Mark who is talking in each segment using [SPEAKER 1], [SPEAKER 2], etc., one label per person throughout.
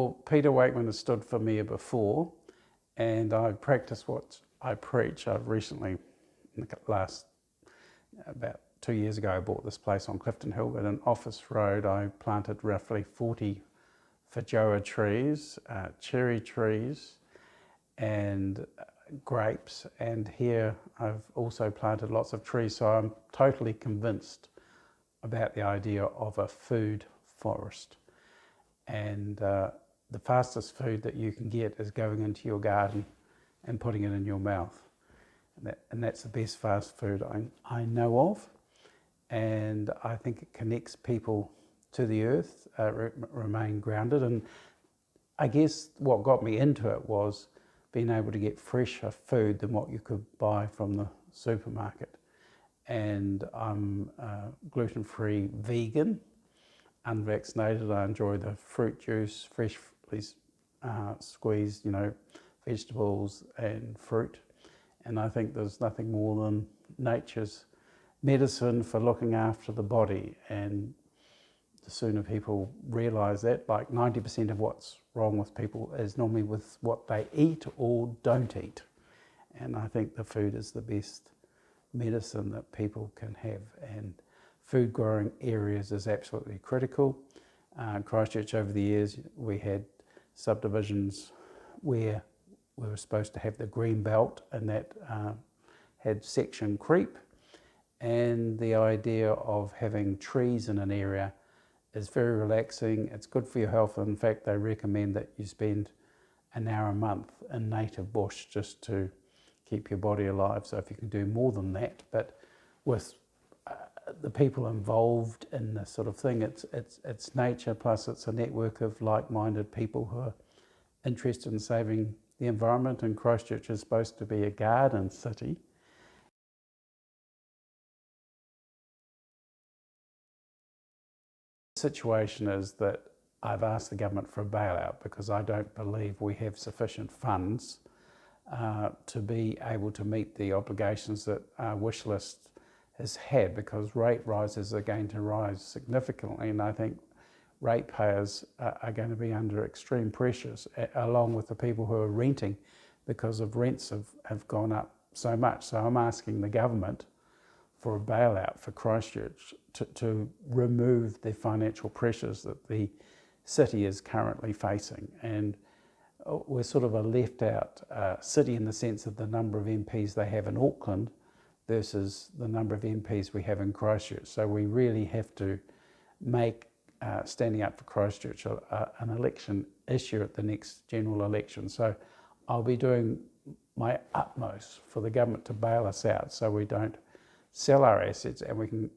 [SPEAKER 1] Well, Peter Wakeman has stood for mayor before, and I practice what I preach. I've recently, in the last, about 2 years ago, I bought this place on Clifton Hill at an office road. I planted roughly 40 feijoa trees, cherry trees, and grapes. And here I've also planted lots of trees, so I'm totally convinced about the idea of a food forest. And the fastest food that you can get is going into your garden and putting it in your mouth. And that's the best fast food I know of. And I think it connects people to the earth, remain grounded. And I guess what got me into it was being able to get fresher food than what you could buy from the supermarket. And I'm gluten-free vegan, unvaccinated. I enjoy the fruit juice, freshly squeezed, vegetables and fruit. And I think there's nothing more than nature's medicine for looking after the body. And the sooner people realise that, like 90% of what's wrong with people is normally with what they eat or don't eat. And I think the food is the best medicine that people can have. And food growing areas is absolutely critical. Christchurch, over the years, we had subdivisions where we were supposed to have the green belt, and that had section creep. And the idea of having trees in an area is very relaxing. It's good for your health. In fact, they recommend that you spend an hour a month in native bush just to keep your body alive. So if you can do more than that, but with the people involved in this sort of thing, it's nature, plus it's a network of like-minded people who are interested in saving the environment. And Christchurch is supposed to be a garden city. The situation is that I've asked the government for a bailout because I don't believe we have sufficient funds to be able to meet the obligations that our wish list has had, because rate rises are going to rise significantly, and I think ratepayers are going to be under extreme pressures, along with the people who are renting, because of rents have gone up so much. So I'm asking the government for a bailout for Christchurch to remove the financial pressures that the city is currently facing. And we're sort of a left out city in the sense of the number of MPs they have in Auckland versus the number of MPs we have in Christchurch. So we really have to make standing up for Christchurch an election issue at the next general election. So I'll be doing my utmost for the government to bail us out so we don't sell our assets, and we can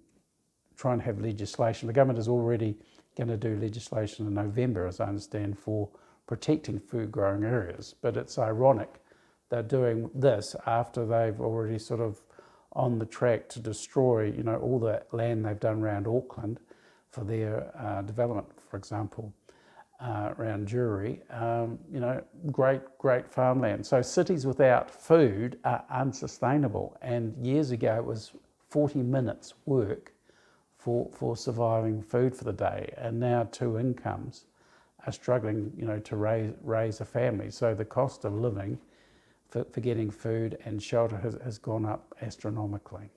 [SPEAKER 1] try and have legislation. The government is already going to do legislation in November, as I understand, for protecting food growing areas. But it's ironic they're doing this after they've already sort of on the track to destroy, all the land they've done around Auckland for their development, for example, around Jewellery, great farmland. So cities without food are unsustainable. And years ago, it was 40 minutes work for surviving food for the day. And now 2 incomes are struggling, to raise a family. So the cost of living for getting food and shelter has gone up astronomically.